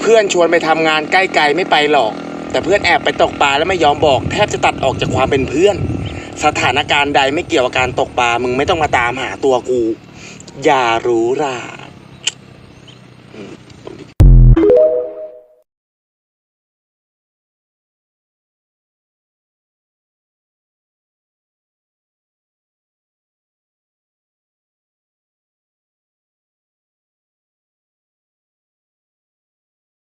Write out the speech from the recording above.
พื่อนชวนไปทำงานใกล้ไกลไม่ไปหรอกแต่เพื่อนแอบไปตกปลาแล้วไม่ยอมบอกแทบจะตัดออกจากความเป็นเพื่อนสถานการณ์ใดไม่เกี่ยวกับการตกปลามึงไม่ต้องมาตามหาตัวกูอย่ารู้ล่ะ